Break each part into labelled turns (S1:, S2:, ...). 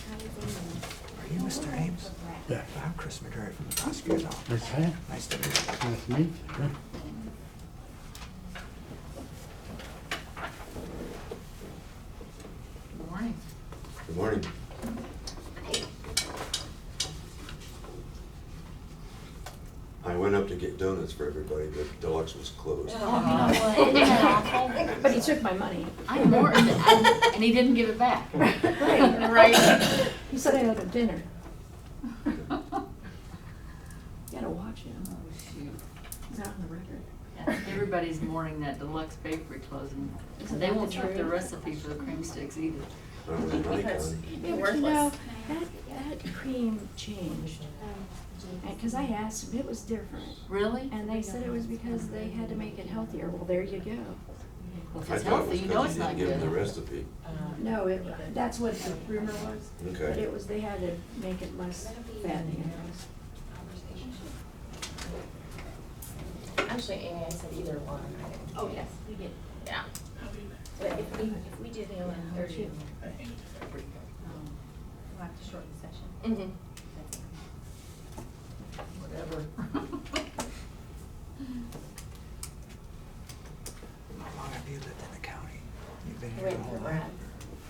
S1: Are you Mr. Ames?
S2: Yeah.
S1: I'm Chris McGarry from the prosecutor's office.
S2: Nice to meet you.
S1: Nice to meet you.
S2: Nice to meet you. Sure.
S3: Good morning.
S4: Good morning. I went up to get donuts for everybody, but Deluxe was closed.
S3: Oh, you know what? Isn't that awful?
S5: But he took my money.
S3: I'm more, and he didn't give it back.
S5: Right. He said I owed him dinner. Gotta watch him.
S3: Oh, shoot.
S5: He's out on the record.
S3: Yeah, everybody's mourning that Deluxe Bakery closing.
S5: Isn't
S3: They
S5: that
S3: won't
S5: the
S3: have the
S5: truth?
S3: recipe for the cream sticks either.
S4: I was an
S5: Because,
S4: icon.
S5: yeah, but you know, that cream changed. Because I asked them, it was different.
S3: Really?
S5: And they said it was because they had to make it healthier. Well, there you go.
S3: Well, if
S4: I
S3: it's
S4: thought it
S3: healthy,
S4: was
S3: you know
S4: because
S3: it's
S4: you
S3: not
S4: didn't give them the
S3: good.
S4: recipe.
S5: No, that's what the rumor was. But
S4: Okay.
S5: it was, they had to make it less fattening, I guess.
S6: Actually, Amy, I said either one.
S5: Oh, yes, we did.
S6: Yeah. But if we do the 11:30.
S7: We'll have to shorten the session.
S6: Mm-hmm.
S3: Whatever.
S1: How long have you lived in the county? You've been here
S6: Wait
S1: your whole
S6: for
S1: life?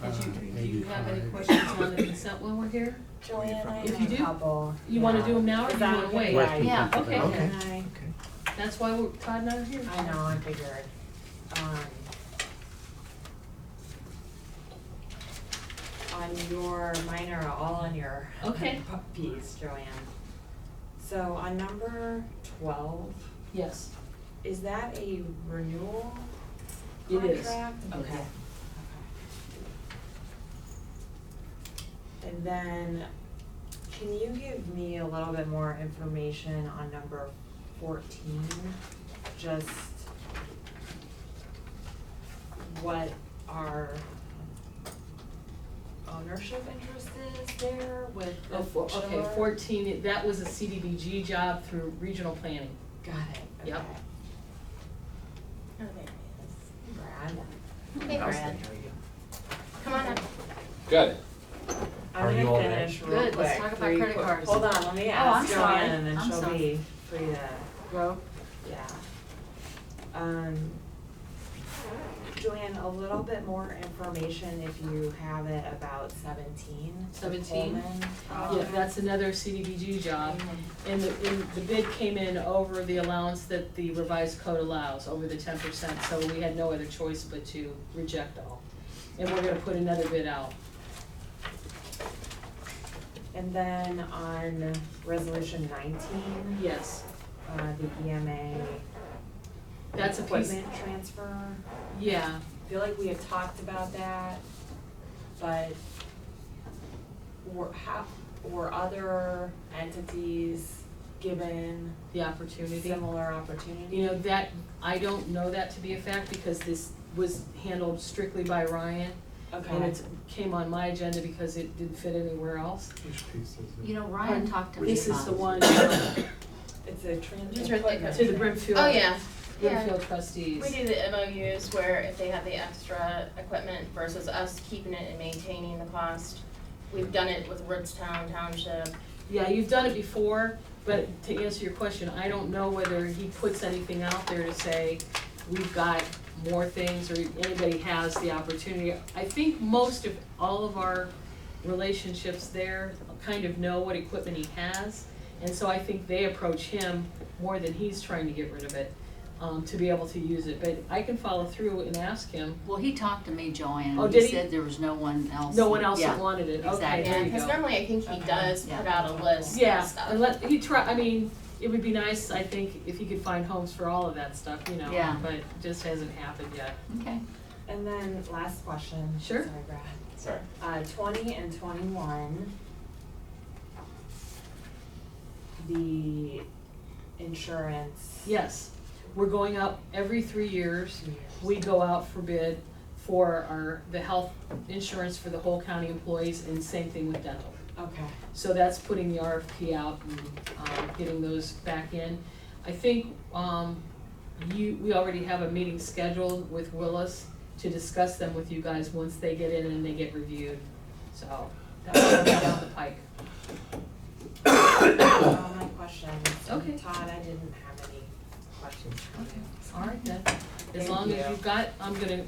S6: Brad.
S8: Do you have any
S2: 85.
S8: questions on the consent when we're here?
S6: Joanne, I
S8: If
S6: have
S8: you
S6: a
S8: do,
S6: couple.
S8: You wanna do them now or do you wanna wait?
S2: Wait.
S3: Yeah,
S8: okay.
S1: Okay.
S6: Can I?
S1: Okay.
S8: That's why Todd and I are here.
S6: I know, I figured. On your, mine are all on your
S8: Okay.
S6: piece, Joanne. So on number 12,
S8: Yes,
S6: is that a renewal
S8: it is.
S6: contract?
S8: It
S6: Okay.
S8: is.
S6: Okay. And then, can you give me a little bit more information on number 14? Just what our ownership interest is there with the
S8: Okay,
S6: chiller?
S8: 14, that was a CDBG job through regional planning.
S6: Got it, okay.
S8: Yep.
S6: Oh, there it is. Brad?
S7: Hey, Brad.
S1: There you go.
S7: Come on up.
S9: Got it.
S4: Are
S6: I'm
S4: you
S6: gonna
S4: all
S6: finish
S4: right?
S6: real
S3: Good, let's
S6: quick,
S3: talk about
S6: 3
S3: credit
S6: quick-
S3: cards.
S6: Hold on, let me
S3: Oh, I'm
S6: ask
S3: sorry.
S6: Joanne and then
S3: I'm
S6: she'll
S3: sorry.
S6: be free to,
S3: Go.
S6: yeah. Joanne, a little bit more information if you have it about 17. the
S8: 17?
S6: Pullman
S8: Yeah,
S6: project.
S8: that's another CDBG job. And the bid came in over the allowance that the revised code allows, over the 10%, so we had no other choice but to reject all. And we're gonna put another bid out.
S6: And then on resolution 19,
S8: Yes,
S6: the EMA
S8: that's a piece,
S6: equipment transfer.
S8: yeah,
S6: I feel like we have talked about that, but were other entities given
S8: the opportunity.
S6: similar opportunities?
S8: You know, that, I don't know that to be a fact because this was handled strictly by Ryan.
S6: Okay.
S8: And it came on my agenda because it didn't fit anywhere else.
S2: Which piece is it?
S3: You know, Ryan talked to me
S8: This is
S3: about
S8: the
S3: it.
S8: one
S6: It's a transfer.
S7: Just right there.
S8: to the Brimfield,
S7: Oh, yeah.
S8: Brimfield trustees.
S7: We do the MOUs where if they have the extra equipment versus us keeping it and maintaining the cost. We've done it with Rootstown Township.
S8: Yeah, you've done it before, but to answer your question, I don't know whether he puts anything out there to say, we've got more things, or anybody has the opportunity. I think most of, all of our relationships there kind of know what equipment he has, and so I think they approach him more than he's trying to get rid of it, to be able to use it. But I can follow through and ask him.
S3: Well, he talked to me, Joanne,
S8: Oh,
S3: and
S8: did
S3: he
S8: he?
S3: said there was no one else.
S8: No one else
S3: Yeah.
S8: that wanted it, okay,
S3: Exactly.
S8: there
S7: Yeah,
S8: you
S7: because
S8: go.
S7: normally I think he does
S3: Yeah.
S7: put out a list of
S8: Yeah,
S7: stuff.
S8: and he try, I mean, it would be nice, I think, if he could find homes for all of that stuff, you know,
S3: Yeah.
S8: but it just hasn't happened yet.
S3: Okay.
S6: And then last question.
S8: Sure.
S6: Sorry, Brad.
S4: Sorry.
S6: 20 and 21. The insurance.
S8: Yes, we're going up every 3 years. We go out for bid for the health insurance for the whole county employees, and same thing with dental.
S6: Okay.
S8: So that's putting the RFP out and getting those back in. I think we already have a meeting scheduled with Willis to discuss them with you guys once they get in and they get reviewed, so. That's coming down the pike.
S6: All my questions.
S8: Okay.
S6: Todd, I didn't have any questions for you.
S8: All right then, as
S6: Thank
S8: long as
S6: you.
S8: you've got, I'm gonna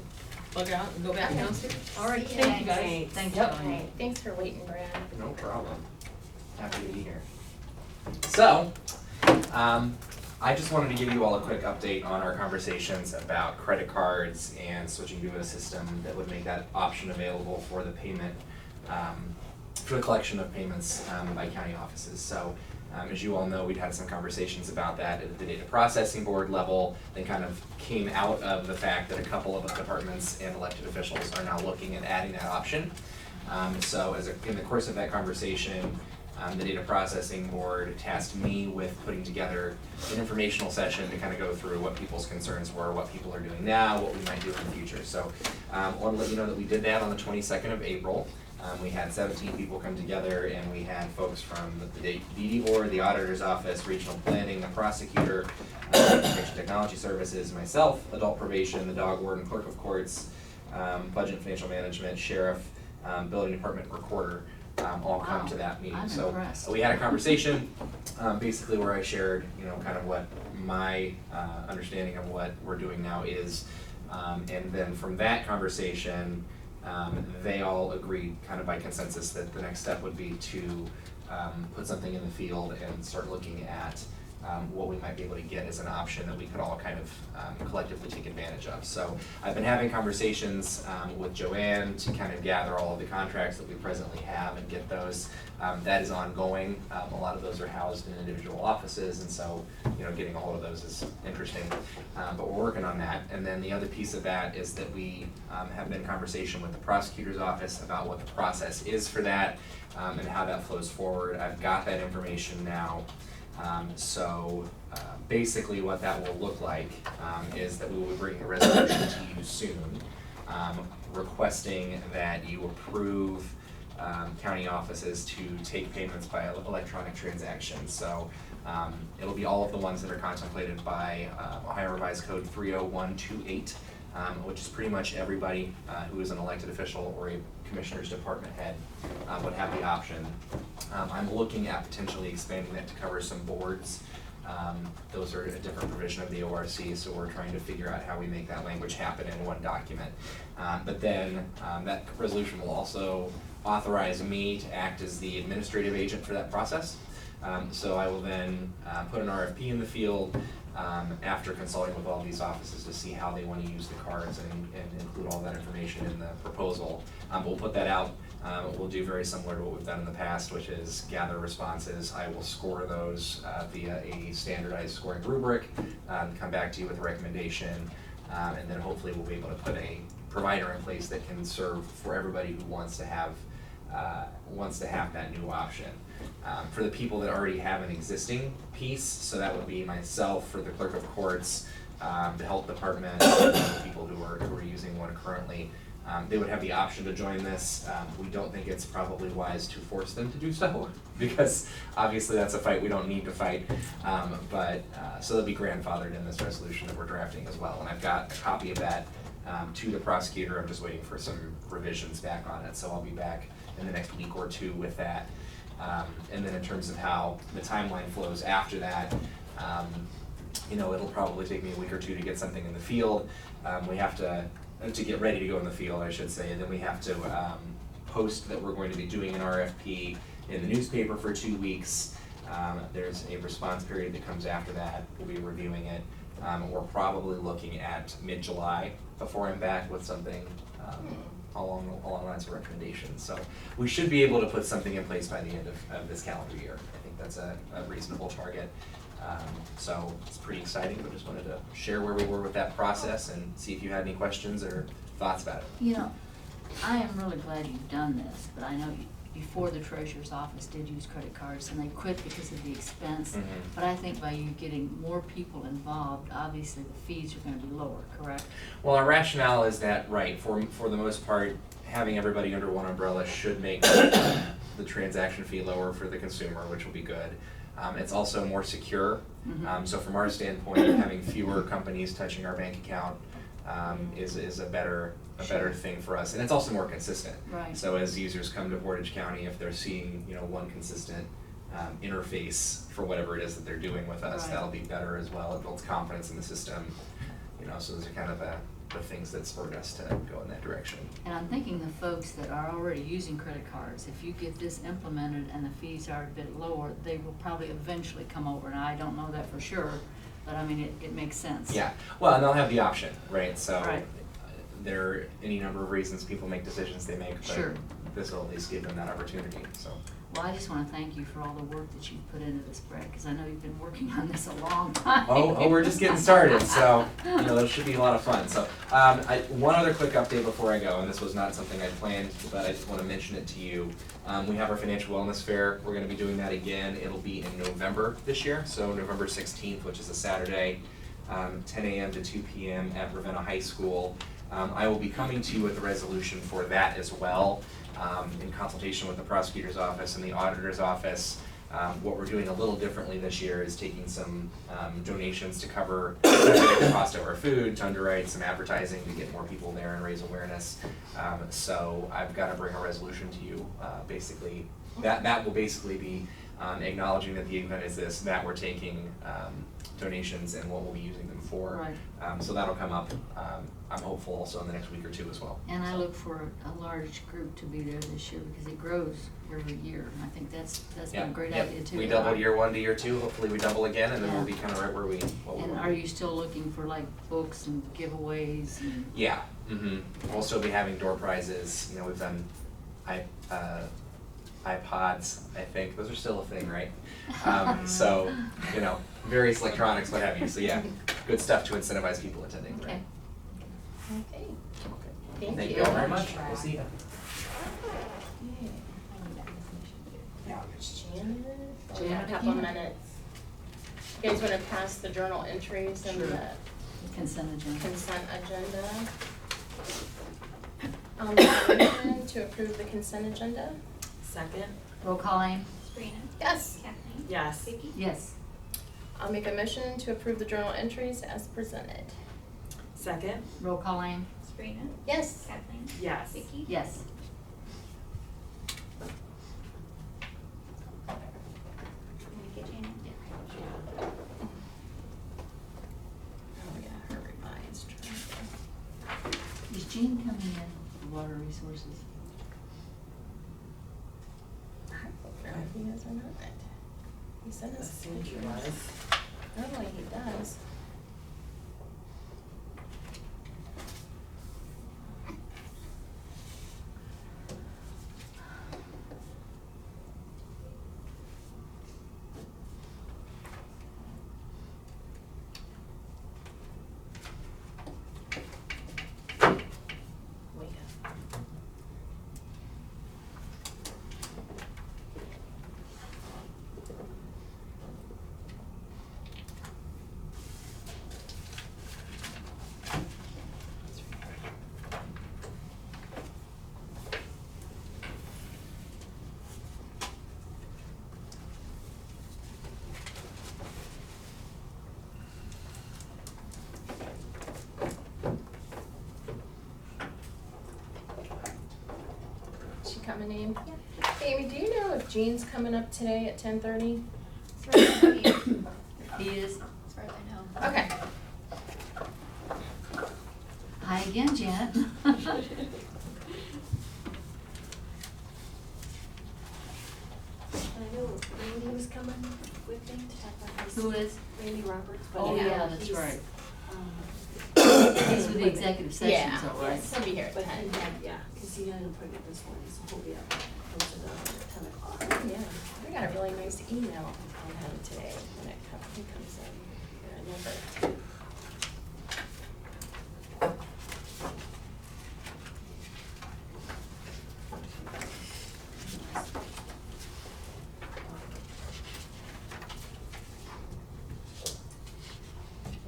S8: bug out and go back
S7: Okay.
S8: downstairs. All right,
S7: See ya.
S8: thank you guys.
S6: Thanks.
S5: Thanks,
S8: Yep.
S5: Joanne.
S7: Alright, thanks for waiting, Brad.
S2: No problem. Happy to be here. So, I just wanted to give you all a quick update on our conversations about credit cards and switching to a system that would make that option available for the payment, for the collection of payments by county offices. So, as you all know, we'd had some conversations about that at the data processing board level. They kind of came out of the fact that a couple of departments and elected officials are now looking at adding that option. So in the course of that conversation, the data processing board tasked me with putting together an informational session to kind of go through what people's concerns were, what people are doing now, what we might do in the future. So I want to let you know that we did that on the 22nd of April. We had 17 people come together, and we had folks from the DD board, the auditor's office, regional planning, the prosecutor, information technology services, myself, adult probation, the dog warden, clerk of courts, budget and financial management, sheriff, building department, recorder, all come to that meeting.
S5: I'm
S2: So
S5: impressed.
S2: we had a conversation, basically where I shared, kind of what my understanding of what we're doing now is, and then from that conversation, they all agreed kind of by consensus that the next step would be to put something in the field and start looking at what we might be able to get as an option that we could all kind of collectively take advantage of. So I've been having conversations with Joanne to kind of gather all of the contracts that we presently have and get those. That is ongoing. A lot of those are housed in individual offices, and so getting a hold of those is interesting. But we're working on that. And then the other piece of that is that we have been in conversation with the prosecutor's office about what the process is for that and how that flows forward. I've got that information now. So basically what that will look like is that we will bring a resolution to you soon, requesting that you approve county offices to take payments by electronic transactions. So it'll be all of the ones that are contemplated by Ohio Revised Code 30128, which is pretty much everybody who is an elected official or a commissioner's department head would have the option. I'm looking at potentially expanding that to cover some boards. Those are a different provision of the ORC, so we're trying to figure out how we make that language happen in one document. But then that resolution will also authorize me to act as the administrative agent for that process. So I will then put an RFP in the field after consulting with all these offices to see how they want to use the cards and include all that information in the proposal. We'll put that out. We'll do very similar to what we've done in the past, which is gather responses. I will score those via a standardized scoring rubric, come back to you with a recommendation, and then hopefully we'll be able to put a provider in place that can serve for everybody who wants to have that new option. For the people that already have an existing piece, so that would be myself for the clerk of courts, the health department, the people who are using one currently. They would have the option to join this. We don't think it's probably wise to force them to do so, because obviously that's a fight we don't need to fight. So they'll be grandfathered in this resolution that we're drafting as well. And I've got a copy of that to the prosecutor. I'm just waiting for some revisions back on it, so I'll be back in the next week or two with that. And then in terms of how the timeline flows after that, it'll probably take me a week or two to get something in the field. We have to get ready to go in the field, I should say, and then we have to post that we're going to be doing an RFP in the newspaper for 2 weeks. There's a response period that comes after that. We'll be reviewing it. We're probably looking at mid-July before I'm back with something along lines of recommendations. So we should be able to put something in place by the end of this calendar year. I think that's a reasonable target. So it's pretty exciting, but just wanted to share where we were with that process and see if you had any questions or thoughts about it.
S5: I am really glad you've done this, but I know before the treasurer's office did use credit cards and they quit because of the expense.
S2: Mhm.
S5: But I think by you getting more people involved, obviously the fees are gonna be lower, correct?
S2: Well, our rationale is that, right, for the most part, having everybody under one umbrella should make the transaction fee lower for the consumer, which will be good. It's also more secure.
S5: Mhm.
S2: So from our standpoint, having fewer companies touching our bank account is a better a better thing for us, and it's also more consistent.
S5: Right.
S2: So as users come to Portage County, if they're seeing, one consistent interface for whatever it is that they're doing with us,
S5: Right.
S2: that'll be better as well. It builds confidence in the system, so those are kind of the things that spurred us to go in that direction.
S5: And I'm thinking the folks that are already using credit cards, if you get this implemented and the fees are a bit lower, they will probably eventually come over. Now, I don't know that for sure, but I mean, it makes sense.
S2: Yeah, well, and they'll have the option, right? So
S5: Right.
S2: there are any number of reasons people make decisions they make, but
S5: Sure.
S2: this will at least give them that opportunity, so.
S5: Well, I just wanna thank you for all the work that you've put into this, Brett, cause I know you've been working on this a long time.
S2: Oh, we're just getting started, so, that should be a lot of fun. So, one other quick update before I go, and this was not something I planned, but I just wanna mention it to you. We have our financial wellness fair, we're gonna be doing that again, it'll be in November this year, so November 16th, which is a Saturday, 10 a.m. to 2 p.m. at Ravenna High School. I will be coming to you with a resolution for that as well, in consultation with the prosecutor's office and the auditor's office. What we're doing a little differently this year is taking some donations to cover the cost of our food, to underwrite some advertising to get more people there and raise awareness. So I've got to bring a resolution to you, basically. That will basically be acknowledging that the event is this, that we're taking donations and what we'll be using them for.
S5: Right.
S2: So that'll come up, I'm hopeful also in the next week or two as well.
S5: And I look for a large group to be there this year because it grows every year, and I think that's been a great idea too.
S2: We doubled year 1 to year 2, hopefully we double again, and then we'll
S5: Yeah.
S2: be kind of right where we
S5: And
S2: were.
S5: are you still looking for like books and giveaways and?
S2: Yeah, we'll still be having door prizes, we've done iPods, I think, those are still a thing, right? So, various electronics, what have you, so yeah, good stuff to incentivize people attending, right?
S5: Okay.
S7: Okay. Thank
S2: Thank
S7: you.
S2: you all very much, we'll see you.
S1: Yeah, it's
S7: Janet, we
S5: Janet
S7: have a couple
S5: again.
S7: minutes. You guys wanna pass the journal entries and
S5: Sure.
S7: the
S5: Consent agenda.
S7: consent agenda? I'll make a motion to approve the consent agenda.
S6: Second?
S5: Roll call aim?
S9: Sabrina?
S7: Yes.
S9: Kathleen?
S6: Yes.
S9: Vicky?
S5: Yes.
S7: I'll make a motion to approve the journal entries as presented.
S6: Second?
S5: Roll call aim?
S9: Sabrina?
S7: Yes.
S9: Kathleen?
S6: Yes.
S9: Vicky?
S5: Yes.
S9: I'm gonna get Janet.
S7: Oh, yeah, her revised.
S5: Is Jean coming in for water resources?
S7: I don't know if he is or not. He sent us
S6: Assumed she
S7: pictures.
S6: was.
S7: Normally he does. Wake up. She coming in?
S9: Yeah.
S7: Amy, do you know if Jean's coming up today at 10:30?
S9: As far as I know.
S5: He is.
S9: As far as I know.
S7: Okay.
S5: Hi again, Janet.
S10: I know Randy was coming with me to talk about his.
S5: Who is?
S10: Randy Roberts, but
S5: Oh, yeah, that's
S10: he's,
S5: right.
S10: um,
S5: He's with the executive session,
S7: Yeah,
S5: so, right?
S7: yes, he'll be here at
S10: but
S7: 10.
S10: he had, yeah, cause he had an appointment this morning, so he'll be up posted at 10:00.
S7: Oh, yeah, I got a really nice email on him today when he comes in. Yeah, I never.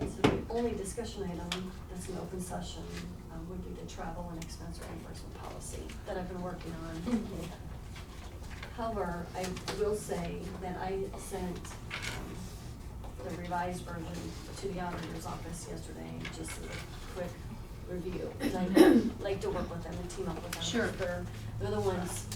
S10: And so the only discussion item that's an open session would be the travel and expense reimbursement policy that I've been working on. However, I will say that I sent the revised version to the auditor's office yesterday, just as a quick review, 'cause I like to work with them and team up with them.
S5: Sure.
S10: They're the ones